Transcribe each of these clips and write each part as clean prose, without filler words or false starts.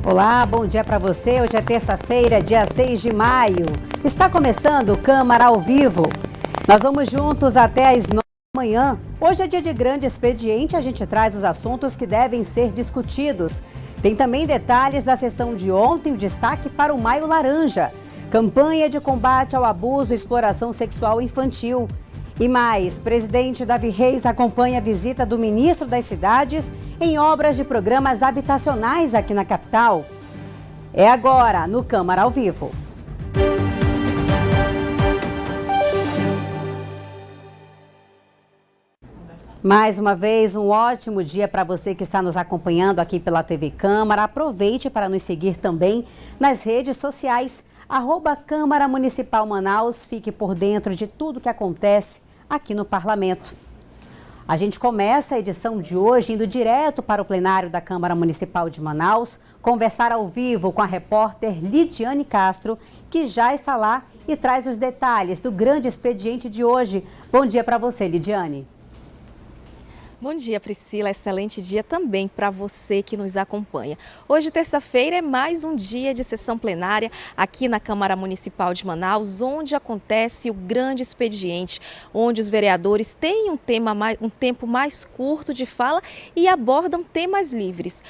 Olá, bom dia para você. Hoje é terça-feira, dia 6 de maio. Está começando o Câmara ao Vivo. Nós vamos juntos até às 9 da manhã. Hoje é dia de grande expediente, a gente traz os assuntos que devem ser discutidos. Tem também detalhes da sessão de ontem, destaque para o Maio Laranja. Campanha de combate ao abuso e exploração sexual infantil. E mais, presidente Davi Reis acompanha a visita do ministro das Cidades em obras de programas habitacionais aqui na capital. É agora, no Câmara ao Vivo. Mais uma vez, um ótimo dia para você que está nos acompanhando aqui pela TV Câmara. Aproveite para nos seguir também nas redes sociais, @Câmara Municipal Manaus. Fique por dentro de tudo que acontece aqui no Parlamento. A gente começa a edição de hoje indo direto para o plenário da Câmara Municipal de Manaus, conversar ao vivo com a repórter Lidiane Castro, que já está lá e traz os detalhes do grande expediente de hoje. Bom dia para você, Lidiane. Bom dia, Priscila. Excelente dia também para você que nos acompanha. Hoje, terça-feira, é mais um dia de sessão plenária aqui na Câmara Municipal de Manaus, onde acontece o grande expediente, onde os vereadores têm um tempo mais curto de fala e abordam temas livres.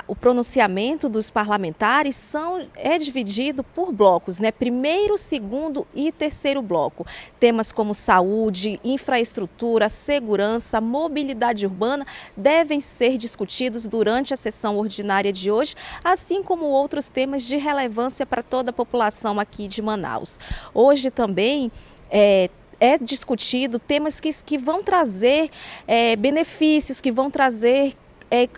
O pronunciamento dos parlamentares é dividido por blocos, né? Primeiro, segundo e terceiro bloco. Temas como saúde, infraestrutura, segurança, mobilidade urbana devem ser discutidos durante a sessão ordinária de hoje, assim como outros temas de relevância para toda a população aqui de Manaus. Hoje também é discutido temas que vão trazer benefícios, que vão trazer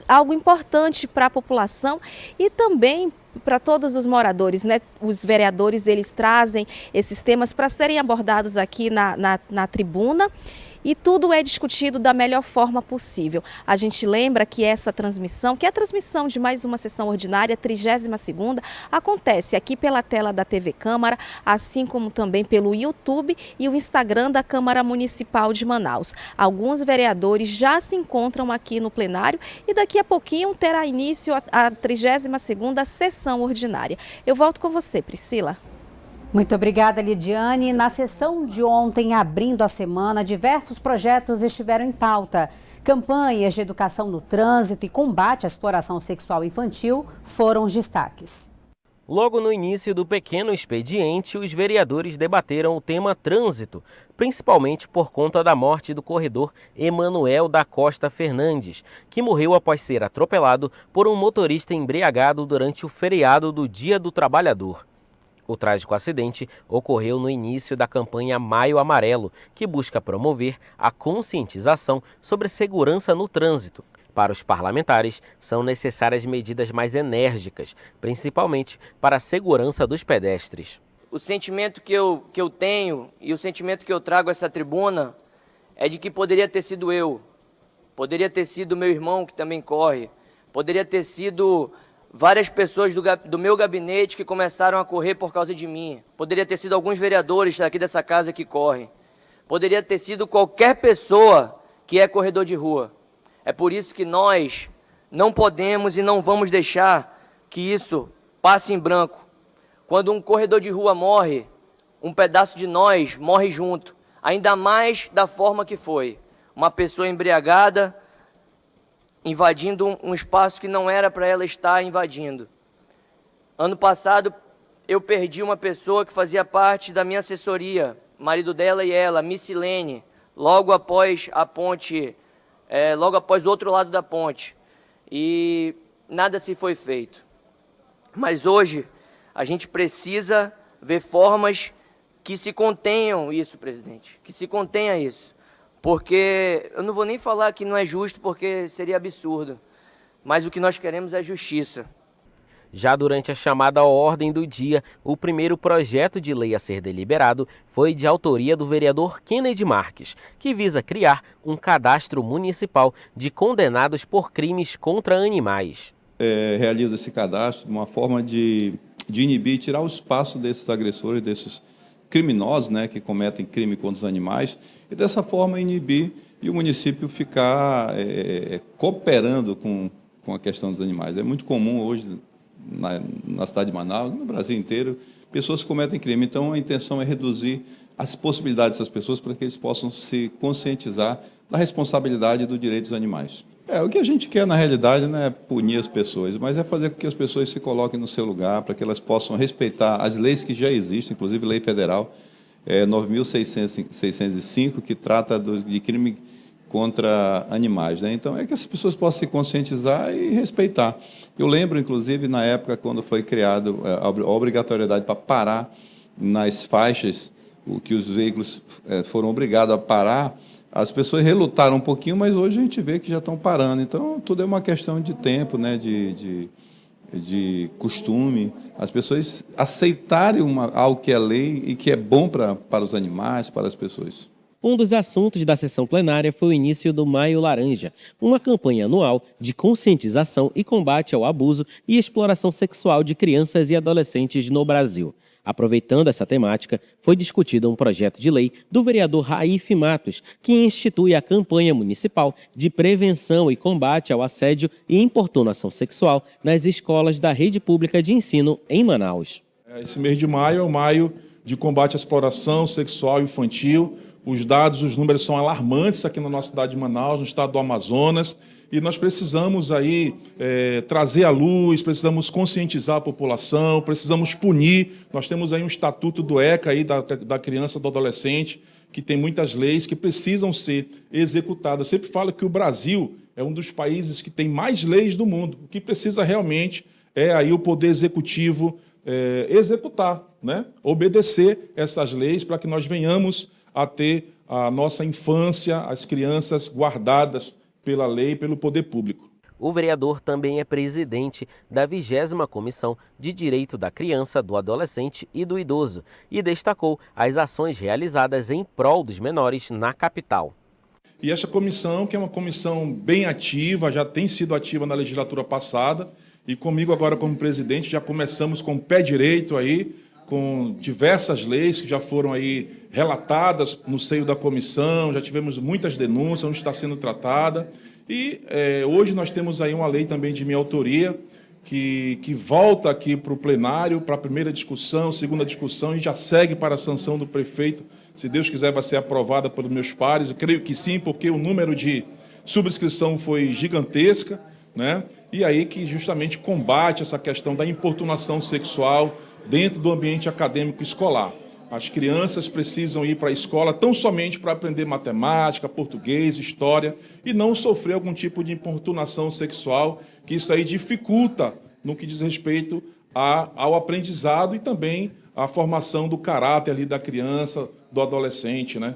algo importante para a população e também para todos os moradores, né? Os vereadores, eles trazem esses temas para serem abordados aqui na tribuna. E tudo é discutido da melhor forma possível. A gente lembra que essa transmissão, que é a transmissão de mais uma sessão ordinária, 32ª, acontece aqui pela tela da TV Câmara, assim como também pelo YouTube e o Instagram da Câmara Municipal de Manaus. Alguns vereadores já se encontram aqui no plenário e daqui a pouquinho terá início a 32ª sessão ordinária. Eu volto com você, Priscila. Muito obrigada, Lidiane. Na sessão de ontem, abrindo a semana, diversos projetos estiveram em pauta. Campanhas de educação no trânsito e combate à exploração sexual infantil foram os destaques. Logo no início do pequeno expediente, os vereadores debateram o tema trânsito, principalmente por conta da morte do corredor Emanuel da Costa Fernandes, que morreu após ser atropelado por um motorista embriagado durante o feriado do Dia do Trabalhador. O trágico acidente ocorreu no início da campanha Maio Amarelo, que busca promover a conscientização sobre segurança no trânsito. Para os parlamentares, são necessárias medidas mais enérgicas, principalmente para a segurança dos pedestres. O sentimento que eu tenho e o sentimento que eu trago a essa tribuna é de que poderia ter sido eu, poderia ter sido meu irmão que também corre, poderia ter sido várias pessoas do meu gabinete que começaram a correr por causa de mim. Poderia ter sido alguns vereadores daqui dessa casa que correm. Poderia ter sido qualquer pessoa que é corredor de rua. É por isso que nós não podemos e não vamos deixar que isso passe em branco. Quando um corredor de rua morre, um pedaço de nós morre junto. Ainda mais da forma que foi. Uma pessoa embriagada, invadindo um espaço que não era para ela estar invadindo. Ano passado, eu perdi uma pessoa que fazia parte da minha assessoria, marido dela e ela, Missilene, logo após a ponte, logo após o outro lado da ponte. E nada se foi feito. Mas hoje, a gente precisa ver formas que se contenham isso, presidente, que se contenha isso. Porque eu não vou nem falar que não é justo, porque seria absurdo, mas o que nós queremos é justiça. Já durante a chamada ordem do dia, o primeiro projeto de lei a ser deliberado foi de autoria do vereador Kennedy Marques, que visa criar um cadastro municipal de condenados por crimes contra animais. realiza esse cadastro, uma forma de inibir, tirar o espaço desses agressores, desses criminosos, né, que cometem crime contra os animais, e dessa forma inibir e o município ficar cooperando com a questão dos animais. É muito comum hoje na cidade de Manaus, no Brasil inteiro, pessoas que cometem crime. Então, a intenção é reduzir as possibilidades dessas pessoas para que eles possam se conscientizar da responsabilidade do direito dos animais. O que a gente quer, na realidade, não é punir as pessoas, mas é fazer com que as pessoas se coloquem no seu lugar, para que elas possam respeitar as leis que já existem, inclusive lei federal 9.605, que trata de crime contra animais, né? Então, é que as pessoas possam se conscientizar e respeitar. Eu lembro, inclusive, na época, quando foi criada a obrigatoriedade para parar nas faixas, o que os veículos foram obrigados a parar, as pessoas relutaram um pouquinho, mas hoje a gente vê que já estão parando. Então, tudo é uma questão de tempo, né? de costume, as pessoas aceitarem algo que é lei e que é bom para os animais, para as pessoas. Um dos assuntos da sessão plenária foi o início do Maio Laranja, uma campanha anual de conscientização e combate ao abuso e exploração sexual de crianças e adolescentes no Brasil. Aproveitando essa temática, foi discutido um projeto de lei do vereador Raif Matos, que institui a campanha municipal de prevenção e combate ao assédio e importunação sexual nas escolas da rede pública de ensino em Manaus. Esse mês de maio é o maio de combate à exploração sexual infantil. Os dados, os números são alarmantes aqui na nossa cidade de Manaus, no estado do Amazonas, e nós precisamos aí trazer à luz, precisamos conscientizar a população, precisamos punir. Nós temos aí um estatuto do ECA aí da criança e do adolescente, que tem muitas leis que precisam ser executadas. Eu sempre falo que o Brasil é um dos países que tem mais leis do mundo. O que precisa realmente é aí o poder executivo executar, né? Obedecer essas leis para que nós venhamos a ter a nossa infância, as crianças guardadas pela lei e pelo poder público. O vereador também é presidente da 20ª Comissão de Direito da Criança, do Adolescente e do Idoso e destacou as ações realizadas em prol dos menores na capital. E essa comissão, que é uma comissão bem ativa, já tem sido ativa na legislatura passada, e comigo agora como presidente já começamos com o pé direito aí, com diversas leis que já foram aí relatadas no seio da comissão, já tivemos muitas denúncias, onde está sendo tratada. E hoje nós temos aí uma lei também de minha autoria, que volta aqui para o plenário, para a primeira discussão, segunda discussão, e já segue para a sanção do prefeito. Se Deus quiser, vai ser aprovada pelos meus pares. Eu creio que sim, porque o número de subscrição foi gigantesca, né? E aí que justamente combate essa questão da importunação sexual dentro do ambiente acadêmico escolar. As crianças precisam ir para a escola tão somente para aprender matemática, português, história, e não sofrer algum tipo de importunação sexual, que isso aí dificulta no que diz respeito ao aprendizado e também à formação do caráter ali da criança, do adolescente, né?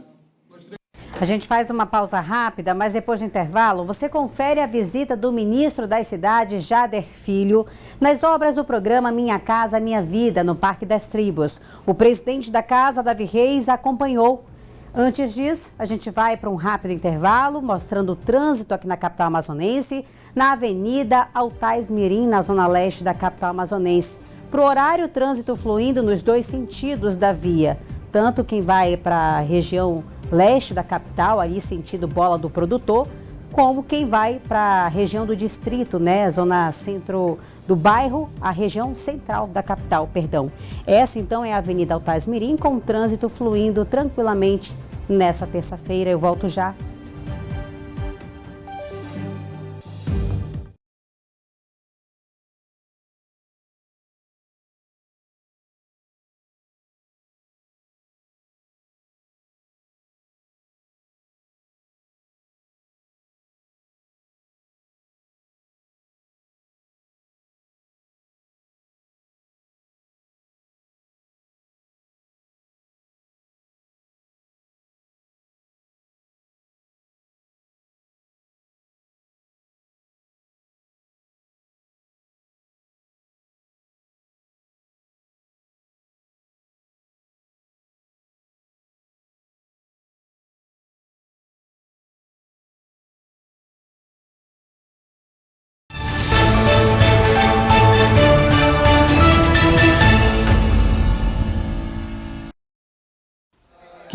A gente faz uma pausa rápida, mas depois do intervalo, você confere a visita do ministro das Cidades, Jader Filho, nas obras do programa Minha Casa Minha Vida, no Parque das Tribos. O presidente da casa, Davi Reis, acompanhou. Antes disso, a gente vai para um rápido intervalo, mostrando o trânsito aqui na capital amazonense, na Avenida Altais Mirim, na zona leste da capital amazonense. Para o horário, o trânsito fluindo nos dois sentidos da via. Tanto quem vai para a região leste da capital, ali sentido Bola do Produtor, como quem vai para a região do distrito, né, zona centro do bairro, a região central da capital, perdão. Essa então é a Avenida Altais Mirim, com o trânsito fluindo tranquilamente nessa terça-feira. Eu volto já.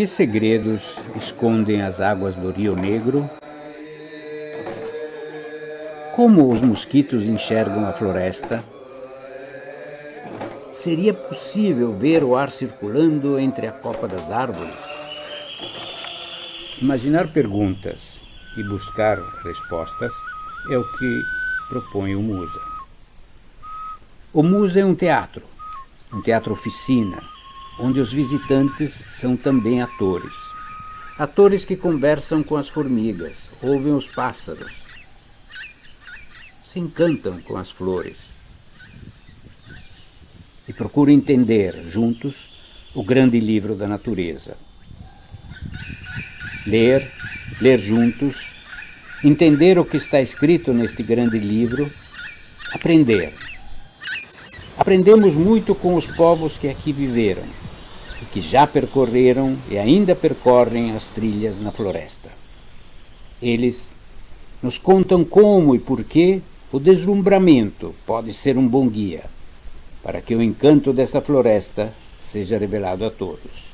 Que segredos escondem as águas do Rio Negro? Como os mosquitos enxergam a floresta? Seria possível ver o ar circulando entre a copa das árvores? Imaginar perguntas e buscar respostas é o que propõe o Musa. O Musa é um teatro oficina, onde os visitantes são também atores. Atores que conversam com as formigas, ouvem os pássaros, se encantam com as flores e procuram entender, juntos, o grande livro da natureza. Ler juntos, entender o que está escrito neste grande livro, aprender. Aprendemos muito com os povos que aqui viveram e que já percorreram e ainda percorrem as trilhas na floresta. Eles nos contam como e por que o deslumbramento pode ser um bom guia para que o encanto desta floresta seja revelado a todos.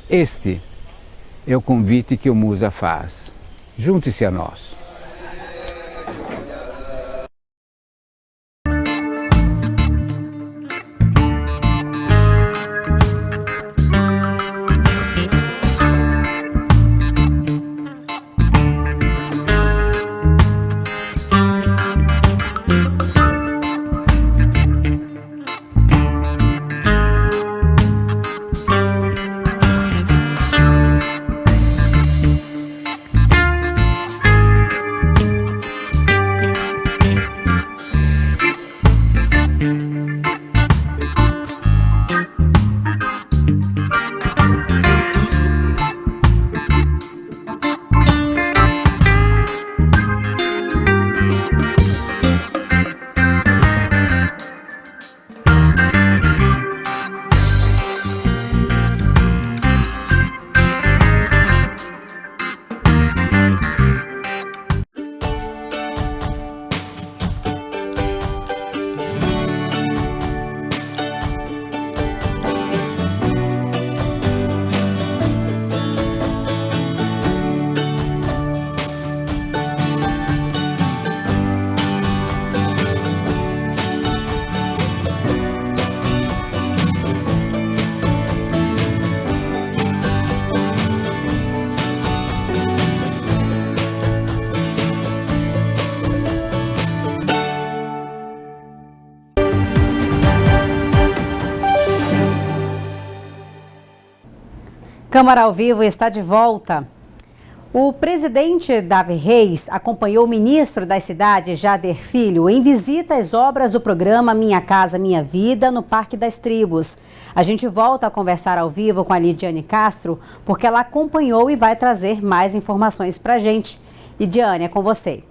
Este é o convite que o Musa faz. Junte-se a nós. Câmara ao Vivo está de volta. O presidente Davi Reis acompanhou o ministro das Cidades, Jader Filho, em visita às obras do programa Minha Casa Minha Vida, no Parque das Tribos. A gente volta a conversar ao vivo com a Lidiane Castro, porque ela acompanhou e vai trazer mais informações para a gente. Lidiane, é com você.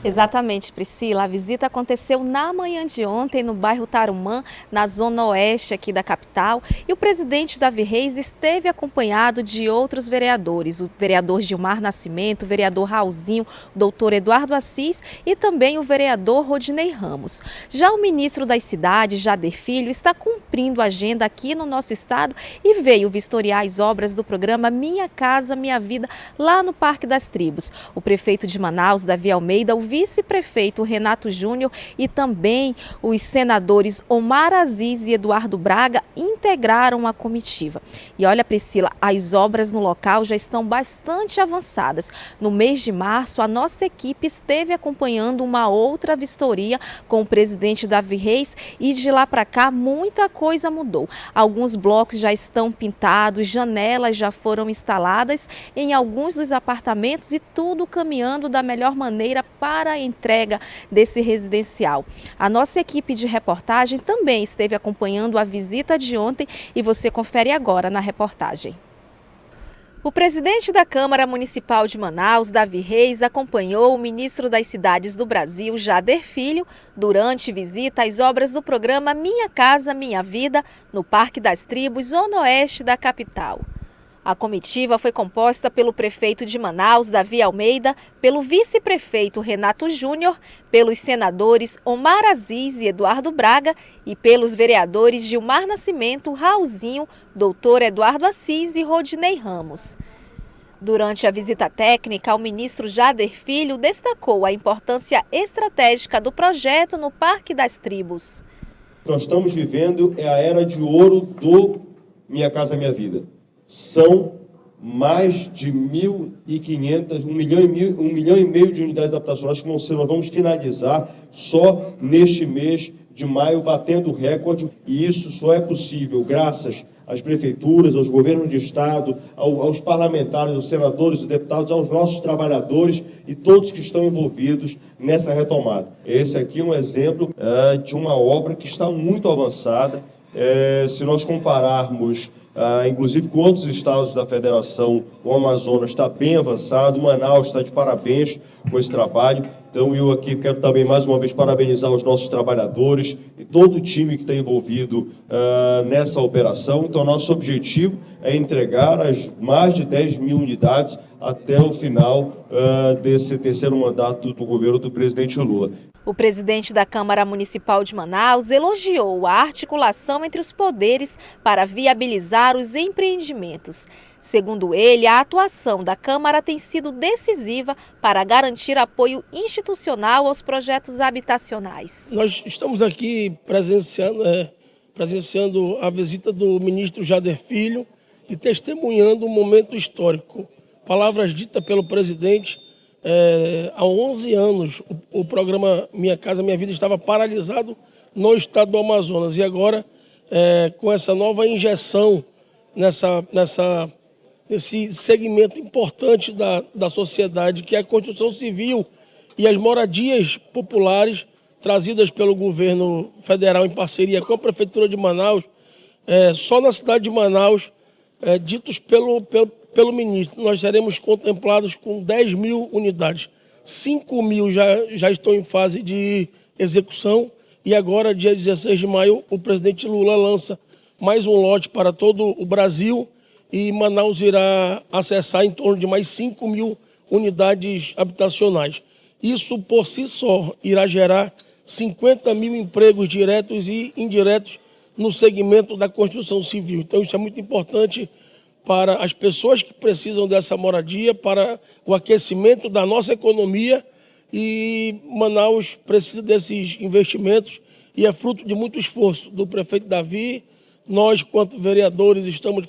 Exatamente, Priscila. A visita aconteceu na manhã de ontem no bairro Tarumã, na zona oeste aqui da capital. E o presidente Davi Reis esteve acompanhado de outros vereadores. O vereador Gilmar Nascimento, o vereador Raulzinho, o doutor Eduardo Assis e também o vereador Rodinei Ramos. Já o ministro das Cidades, Jader Filho, está cumprindo a agenda aqui no nosso estado e veio vistoriar as obras do programa Minha Casa Minha Vida lá no Parque das Tribos. O prefeito de Manaus, Davi Almeida, o vice-prefeito Renato Júnior e também os senadores Omar Aziz e Eduardo Braga integraram a comitiva. E olha, Priscila, as obras no local já estão bastante avançadas. No mês de março, a nossa equipe esteve acompanhando uma outra vistoria com o presidente Davi Reis e de lá para cá muita coisa mudou. Alguns blocos já estão pintados, janelas já foram instaladas em alguns dos apartamentos e tudo caminhando da melhor maneira para a entrega desse residencial. A nossa equipe de reportagem também esteve acompanhando a visita de ontem e você confere agora na reportagem. O presidente da Câmara Municipal de Manaus, Davi Reis, acompanhou o ministro das Cidades do Brasil, Jader Filho, durante visita às obras do programa Minha Casa Minha Vida, no Parque das Tribos, zona oeste da capital. A comitiva foi composta pelo prefeito de Manaus, Davi Almeida, pelo vice-prefeito Renato Júnior, pelos senadores Omar Aziz e Eduardo Braga e pelos vereadores Gilmar Nascimento, Raulzinho, Doutor Eduardo Assis e Rodinei Ramos. Durante a visita técnica, o ministro Jader Filho destacou a importância estratégica do projeto no Parque das Tribos. Nós estamos vivendo a era de ouro do Minha Casa Minha Vida. São mais de 1.500, 1,5 milhão de unidades habitacionais que nós vamos finalizar só neste mês de maio, batendo recorde. E isso só é possível graças às prefeituras, aos governos de estado, aos parlamentares, aos senadores, aos deputados, aos nossos trabalhadores e todos que estão envolvidos nessa retomada. Esse aqui é um exemplo de uma obra que está muito avançada. Se nós compararmos inclusive com outros estados da federação, o Amazonas está bem avançado, o Manaus está de parabéns com esse trabalho. Então eu aqui quero também mais uma vez parabenizar os nossos trabalhadores e todo o time que está envolvido nessa operação. Então nosso objetivo é entregar as mais de 10 mil unidades até o final desse terceiro mandato do governo do presidente Lula. O presidente da Câmara Municipal de Manaus elogiou a articulação entre os poderes para viabilizar os empreendimentos. Segundo ele, a atuação da Câmara tem sido decisiva para garantir apoio institucional aos projetos habitacionais. Nós estamos aqui presenciando a visita do ministro Jader Filho e testemunhando um momento histórico. Palavras ditas pelo presidente. Há 11 anos o programa Minha Casa Minha Vida estava paralisado no estado do Amazonas e agora com essa nova injeção nesse segmento importante da sociedade, que é a construção civil e as moradias populares trazidas pelo governo federal em parceria com a Prefeitura de Manaus, só na cidade de Manaus, ditos pelo ministro, nós seremos contemplados com 10 mil unidades. 5 mil já estão em fase de execução e agora, dia 16 de maio, o presidente Lula lança mais um lote para todo o Brasil e Manaus irá acessar em torno de mais 5 mil unidades habitacionais. Isso, por si só, irá gerar 50 mil empregos diretos e indiretos no segmento da construção civil. Então, isso é muito importante para as pessoas que precisam dessa moradia, para o aquecimento da nossa economia, e Manaus precisa desses investimentos e é fruto de muito esforço do prefeito Davi. Nós, quanto vereadores, estamos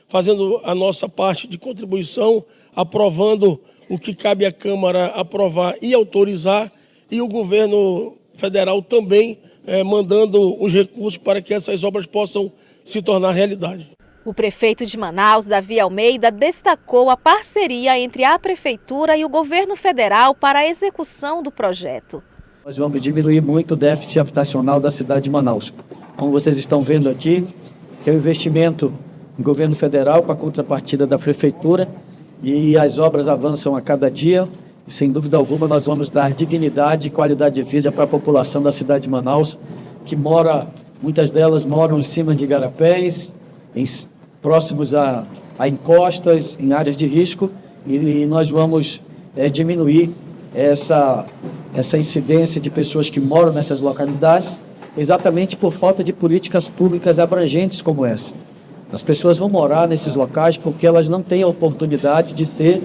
fazendo a nossa parte de contribuição, aprovando o que cabe à Câmara aprovar e autorizar, e o governo federal também mandando os recursos para que essas obras possam se tornar realidade. O prefeito de Manaus, Davi Almeida, destacou a parceria entre a Prefeitura e o governo federal para a execução do projeto. Nós vamos diminuir muito o déficit habitacional da cidade de Manaus. Como vocês estão vendo aqui, tem um investimento do governo federal com a contrapartida da Prefeitura e as obras avançam a cada dia. E, sem dúvida alguma, nós vamos dar dignidade e qualidade de vida para a população da cidade de Manaus, que muitas delas moram em cima de igarapés, próximos a encostas, em áreas de risco, e nós vamos diminuir essa incidência de pessoas que moram nessas localidades, exatamente por falta de políticas públicas abrangentes como essa. As pessoas vão morar nesses locais porque elas não têm a oportunidade de ter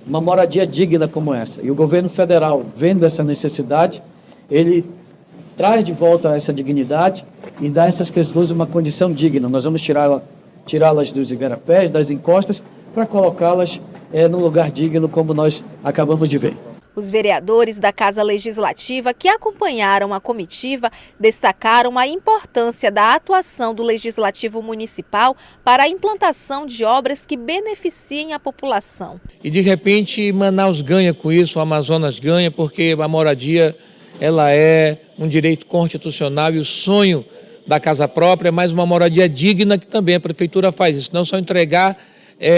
uma moradia digna como essa. E o governo federal, vendo essa necessidade, ele traz de volta essa dignidade e dá a essas pessoas uma condição digna. Nós vamos tirá-las dos igarapés, das encostas, para colocá-las num lugar digno, como nós acabamos de ver. Os vereadores da Casa Legislativa que acompanharam a comitiva destacaram a importância da atuação do Legislativo Municipal para a implantação de obras que beneficiem a população. E de repente Manaus ganha com isso, o Amazonas ganha, porque a moradia ela é um direito constitucional e o sonho da casa própria, mas uma moradia digna, que também a Prefeitura faz isso, não só entregar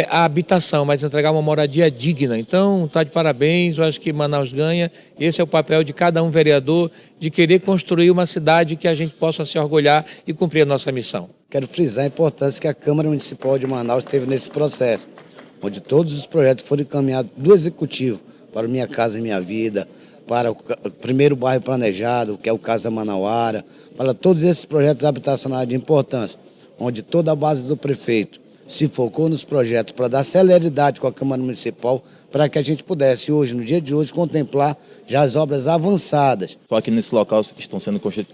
a habitação, mas entregar uma moradia digna. Então, está de parabéns, eu acho que Manaus ganha. Esse é o papel de cada um vereador, de querer construir uma cidade que a gente possa se orgulhar e cumprir a nossa missão. quero frisar a importância que a Câmara Municipal de Manaus teve nesse processo, onde todos os projetos foram encaminhados do Executivo para o Minha Casa Minha Vida, para o primeiro bairro planejado, que é o Casa Manauara, para todos esses projetos habitacionais de importância, onde toda a base do prefeito se focou nos projetos para dar celeridade com a Câmara Municipal, para que a gente pudesse hoje, no dia de hoje, contemplar já as obras avançadas. Só aqui nesse local estão sendo construídos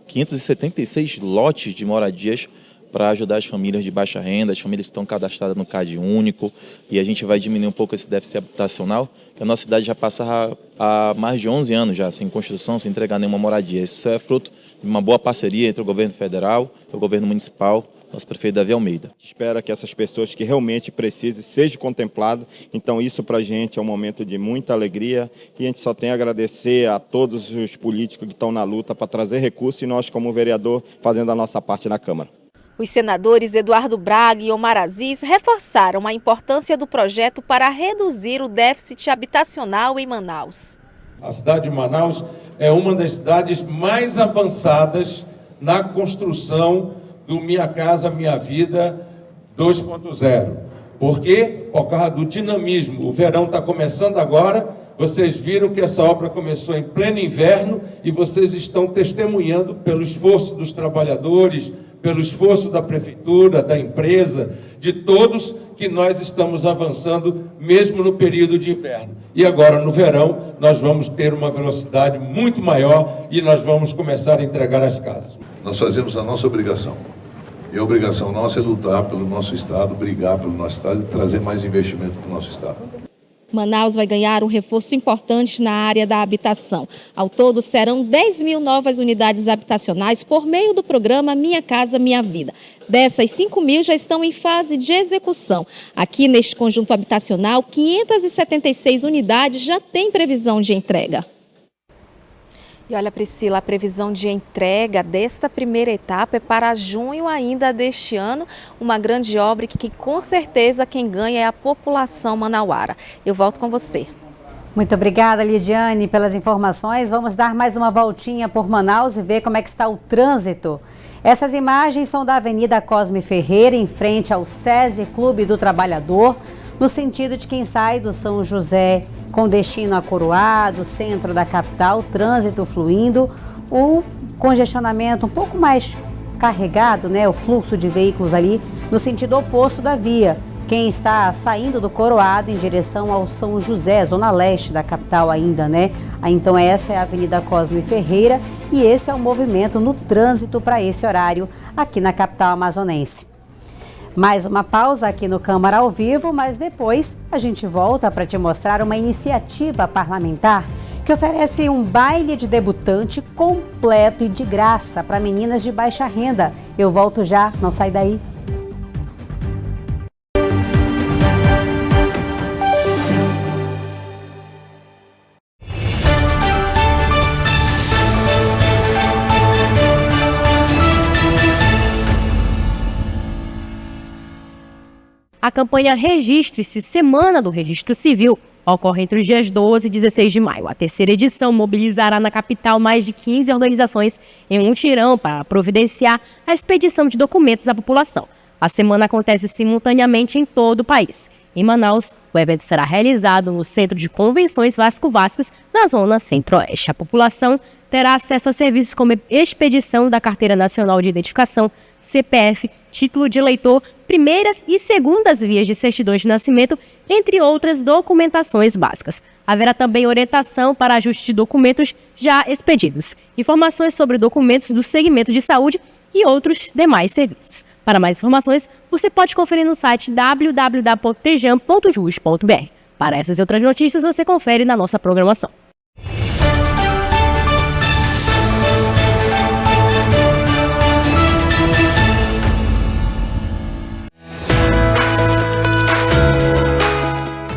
576 lotes de moradias para ajudar as famílias de baixa renda, as famílias que estão cadastradas no CAD único, e a gente vai diminuir um pouco esse déficit habitacional, que a nossa cidade já passa há mais de 11 anos já sem construção, sem entregar nenhuma moradia. Isso é fruto de uma boa parceria entre o governo federal e o governo municipal, nosso prefeito Davi Almeida. Espera que essas pessoas que realmente precisem sejam contempladas, então isso para a gente é um momento de muita alegria e a gente só tem a agradecer a todos os políticos que estão na luta para trazer recursos e nós como vereador fazendo a nossa parte na Câmara. Os senadores Eduardo Braga e Omar Aziz reforçaram a importância do projeto para reduzir o déficit habitacional em Manaus. A cidade de Manaus é uma das cidades mais avançadas na construção do Minha Casa Minha Vida 2.0. Por quê? Por causa do dinamismo. O verão está começando agora, vocês viram que essa obra começou em pleno inverno e vocês estão testemunhando pelo esforço dos trabalhadores, pelo esforço da prefeitura, da empresa, de todos, que nós estamos avançando mesmo no período de inverno. E agora no verão nós vamos ter uma velocidade muito maior e nós vamos começar a entregar as casas. Nós fazemos a nossa obrigação. E a obrigação nossa é lutar pelo nosso Estado, brigar pelo nosso Estado e trazer mais investimento para o nosso Estado. Manaus vai ganhar um reforço importante na área da habitação. Ao todo, serão 10 mil novas unidades habitacionais por meio do programa Minha Casa Minha Vida. Dessas, 5 mil já estão em fase de execução. Aqui neste conjunto habitacional, 576 unidades já têm previsão de entrega. E olha, Priscila, a previsão de entrega desta primeira etapa é para junho ainda deste ano, uma grande obra que com certeza quem ganha é a população manauara. Eu volto com você. Muito obrigada, Lidiane, pelas informações. Vamos dar mais uma voltinha por Manaus e ver como é que está o trânsito. Essas imagens são da Avenida Cosme Ferreira, em frente ao SESI Clube do Trabalhador, no sentido de quem sai do São José com destino a Coroado, centro da capital, trânsito fluindo, o congestionamento um pouco mais carregado, né, o fluxo de veículos ali no sentido oposto da via. Quem está saindo do Coroado em direção ao São José, zona leste da capital ainda, né? Então essa é a Avenida Cosme Ferreira e esse é o movimento no trânsito para esse horário aqui na capital amazonense. Mais uma pausa aqui no Câmara ao Vivo, mas depois a gente volta para te mostrar uma iniciativa parlamentar que oferece um baile de debutante completo e de graça para meninas de baixa renda. Eu volto já, não sai daí. A campanha Registre-se, Semana do Registro Civil, ocorre entre os dias 12 e 16 de maio. A terceira edição mobilizará na capital mais de 15 organizações em um mutirão para providenciar a expedição de documentos à população. A semana acontece simultaneamente em todo o país. Em Manaus, o evento será realizado no Centro de Convenções Vasco Vasques, na zona centro-oeste. A população terá acesso a serviços como expedição da Carteira Nacional de Identificação, CPF, título de eleitor, primeiras e segundas vias de certidões de nascimento, entre outras documentações básicas. Haverá também orientação para ajuste de documentos já expedidos, informações sobre documentos do segmento de saúde e outros demais serviços. Para mais informações, você pode conferir no site www.tejam.jus.br. Para essas e outras notícias, você confere na nossa programação.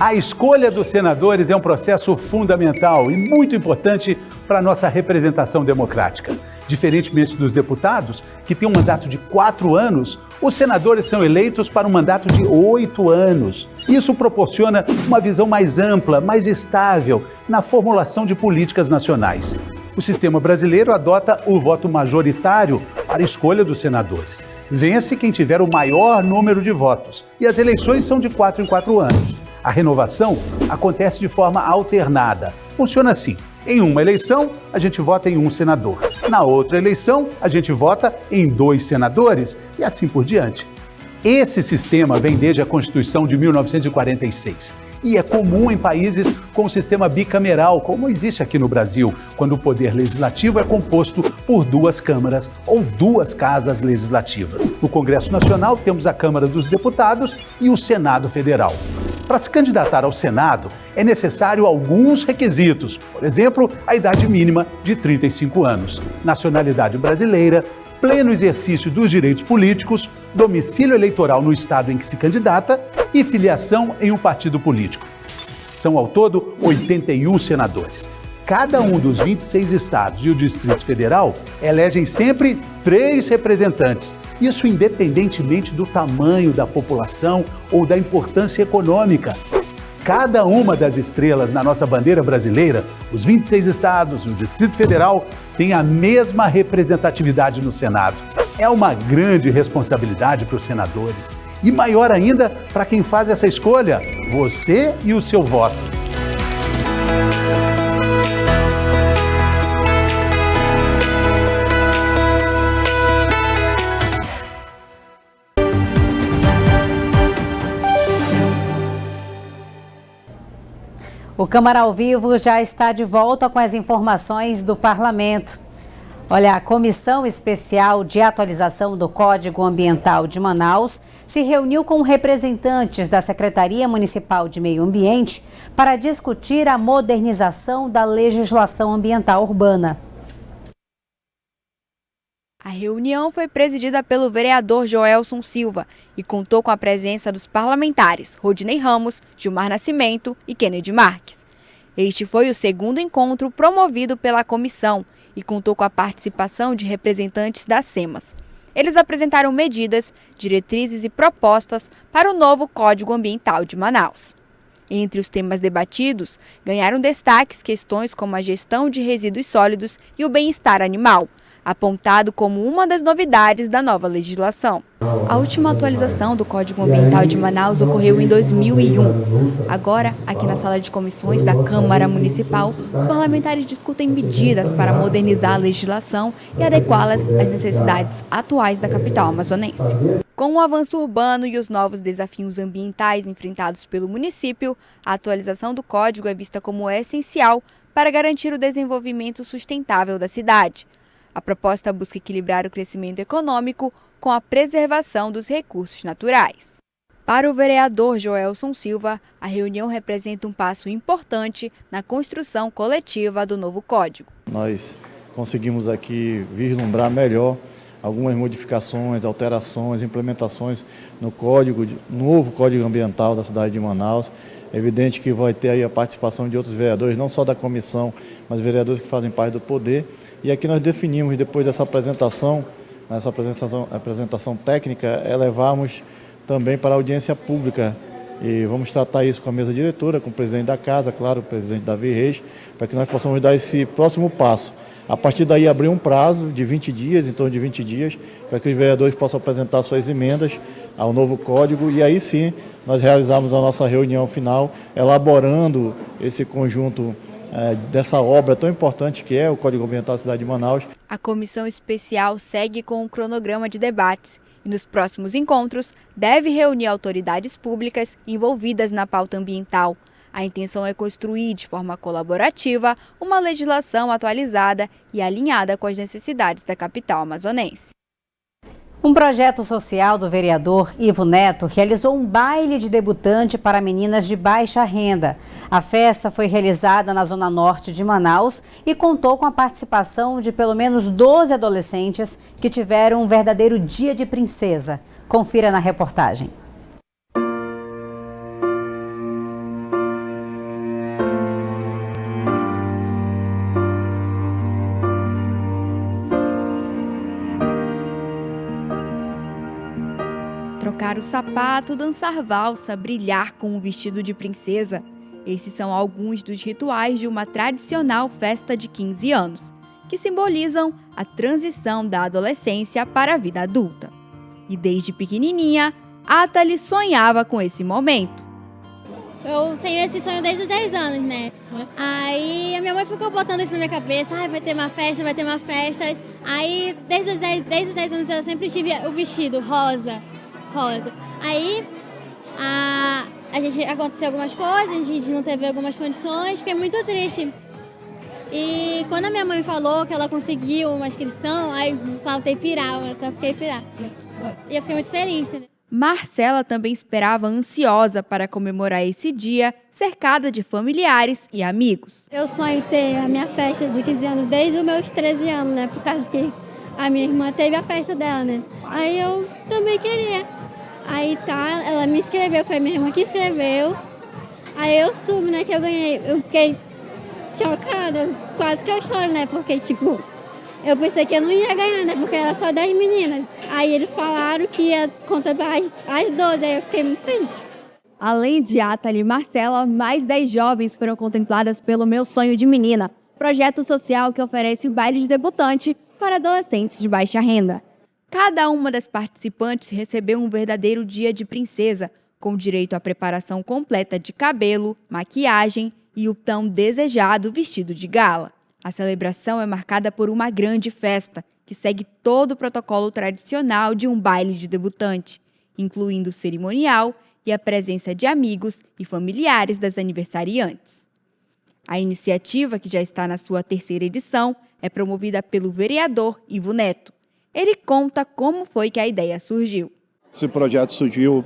A escolha dos senadores é um processo fundamental e muito importante para a nossa representação democrática. Diferentemente dos deputados, que têm um mandato de 4 anos, os senadores são eleitos para um mandato de 8 anos. Isso proporciona uma visão mais ampla, mais estável na formulação de políticas nacionais. O sistema brasileiro adota o voto majoritário para a escolha dos senadores. Vence quem tiver o maior número de votos. E as eleições são de 4 em 4 anos. A renovação acontece de forma alternada. Funciona assim. Em uma eleição, a gente vota em um senador. Na outra eleição, a gente vota em 2 senadores e assim por diante. Esse sistema vem desde a Constituição de 1946 e é comum em países com sistema bicameral, como existe aqui no Brasil, quando o poder legislativo é composto por 2 câmaras ou 2 casas legislativas. No Congresso Nacional, temos a Câmara dos Deputados e o Senado Federal. Para se candidatar ao Senado, é necessário alguns requisitos, por exemplo, a idade mínima de 35 anos, nacionalidade brasileira, pleno exercício dos direitos políticos, domicílio eleitoral no estado em que se candidata e filiação em um partido político. São ao todo 81 senadores. Cada um dos 26 estados e o Distrito Federal elegem sempre 3 representantes. Isso independentemente do tamanho da população ou da importância econômica. Cada uma das estrelas na nossa bandeira brasileira, os 26 estados e o Distrito Federal, tem a mesma representatividade no Senado. É uma grande responsabilidade para os senadores. E maior ainda para quem faz essa escolha, você e o seu voto. O Câmara ao Vivo já está de volta com as informações do Parlamento. Olha, a Comissão Especial de Atualização do Código Ambiental de Manaus se reuniu com representantes da Secretaria Municipal de Meio Ambiente para discutir a modernização da legislação ambiental urbana. A reunião foi presidida pelo vereador Joelson Silva e contou com a presença dos parlamentares Rodinei Ramos, Gilmar Nascimento e Kennedy Marques. Este foi o segundo encontro promovido pela comissão e contou com a participação de representantes das SEMAS. Eles apresentaram medidas, diretrizes e propostas para o novo Código Ambiental de Manaus. Entre os temas debatidos, ganharam destaques questões como a gestão de resíduos sólidos e o bem-estar animal, apontado como uma das novidades da nova legislação. A última atualização do Código Ambiental de Manaus ocorreu em 2001. Agora, aqui na sala de comissões da Câmara Municipal, os parlamentares discutem medidas para modernizar a legislação e adequá-las às necessidades atuais da capital amazonense. Com o avanço urbano e os novos desafios ambientais enfrentados pelo município, a atualização do código é vista como essencial para garantir o desenvolvimento sustentável da cidade. A proposta busca equilibrar o crescimento econômico com a preservação dos recursos naturais. Para o vereador Joelson Silva, a reunião representa um passo importante na construção coletiva do novo código. Nós conseguimos aqui vislumbrar melhor algumas modificações, alterações, implementações no novo Código Ambiental da cidade de Manaus. É evidente que vai ter aí a participação de outros vereadores, não só da comissão, mas vereadores que fazem parte do poder. E aqui nós definimos, depois dessa apresentação, essa apresentação técnica, levarmos também para a audiência pública. E vamos tratar isso com a mesa diretora, com o presidente da casa, claro, o presidente Davi Reis, para que nós possamos dar esse próximo passo. A partir daí, abrir um prazo de 20 dias, em torno de 20 dias, para que os vereadores possam apresentar suas emendas ao novo código e aí sim nós realizamos a nossa reunião final, elaborando esse conjunto dessa obra tão importante que é o Código Ambiental da cidade de Manaus. A comissão especial segue com um cronograma de debates e nos próximos encontros deve reunir autoridades públicas envolvidas na pauta ambiental. A intenção é construir de forma colaborativa uma legislação atualizada e alinhada com as necessidades da capital amazonense. Um projeto social do vereador Ivo Neto realizou um baile de debutante para meninas de baixa renda. A festa foi realizada na zona norte de Manaus e contou com a participação de pelo menos 12 adolescentes que tiveram um verdadeiro dia de princesa. Confira na reportagem. Trocar o sapato, dançar valsa, brilhar com um vestido de princesa. Esses são alguns dos rituais de uma tradicional festa de 15 anos. que simbolizam a transição da adolescência para a vida adulta. E desde pequenininha, Athalie sonhava com esse momento. Eu tenho esse sonho desde os 10 anos, né? Aí a minha mãe ficou botando isso na minha cabeça, vai ter uma festa, vai ter uma festa. Aí desde os 10 anos eu sempre tive o vestido rosa. Aí a gente aconteceu algumas coisas, a gente não teve algumas condições, fiquei muito triste. E quando a minha mãe falou que ela conseguiu uma inscrição, aí faltei pirar, eu só fiquei pirar. E eu fiquei muito feliz, né? Marcela também esperava ansiosa para comemorar esse dia, cercada de familiares e amigos. Eu sonho ter a minha festa de 15 anos desde os meus 13 anos, né? Por causa que a minha irmã teve a festa dela, né? Aí eu também queria. Aí tá, ela me inscreveu, foi minha irmã que escreveu. Aí eu soube, né, que eu ganhei. Eu fiquei chocada, quase que eu choro, né? Porque, tipo, eu pensei que eu não ia ganhar, né? Porque era só 10 meninas. Aí eles falaram que ia contemplar as 12, aí eu fiquei muito feliz. Além de Athalie e Marcela, mais 10 jovens foram contempladas pelo Meu Sonho de Menina, projeto social que oferece o baile de debutante para adolescentes de baixa renda. Cada uma das participantes recebeu um verdadeiro dia de princesa, com direito à preparação completa de cabelo, maquiagem e o tão desejado vestido de gala. A celebração é marcada por uma grande festa, que segue todo o protocolo tradicional de um baile de debutante, incluindo o cerimonial e a presença de amigos e familiares das aniversariantes. A iniciativa, que já está na sua 3ª edição, é promovida pelo vereador Ivo Neto. Ele conta como foi que a ideia surgiu. Esse projeto surgiu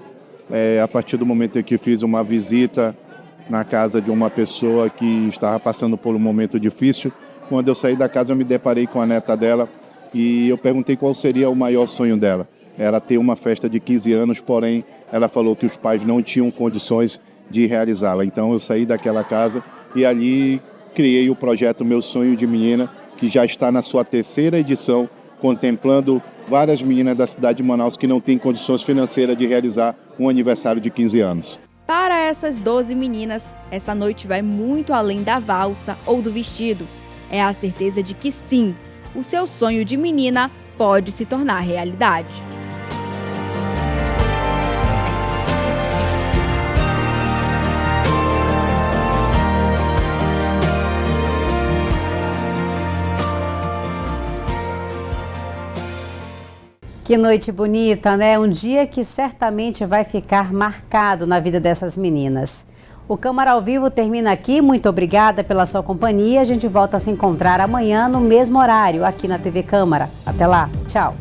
a partir do momento em que fiz uma visita na casa de uma pessoa que estava passando por um momento difícil. Quando eu saí da casa, eu me deparei com a neta dela e eu perguntei qual seria o maior sonho dela. Era ter uma festa de 15 anos, porém, ela falou que os pais não tinham condições de realizá-la. Então, eu saí daquela casa e ali criei o projeto Meu Sonho de Menina, que já está na sua 3ª edição, contemplando várias meninas da cidade de Manaus que não têm condições financeiras de realizar um aniversário de 15 anos. Para essas 12 meninas, essa noite vai muito além da valsa ou do vestido. É a certeza de que sim, o seu sonho de menina pode se tornar realidade. Que noite bonita, né? Um dia que certamente vai ficar marcado na vida dessas meninas. O Câmara ao Vivo termina aqui. Muito obrigada pela sua companhia. A gente volta a se encontrar amanhã no mesmo horário aqui na TV Câmara. Até lá. Tchau.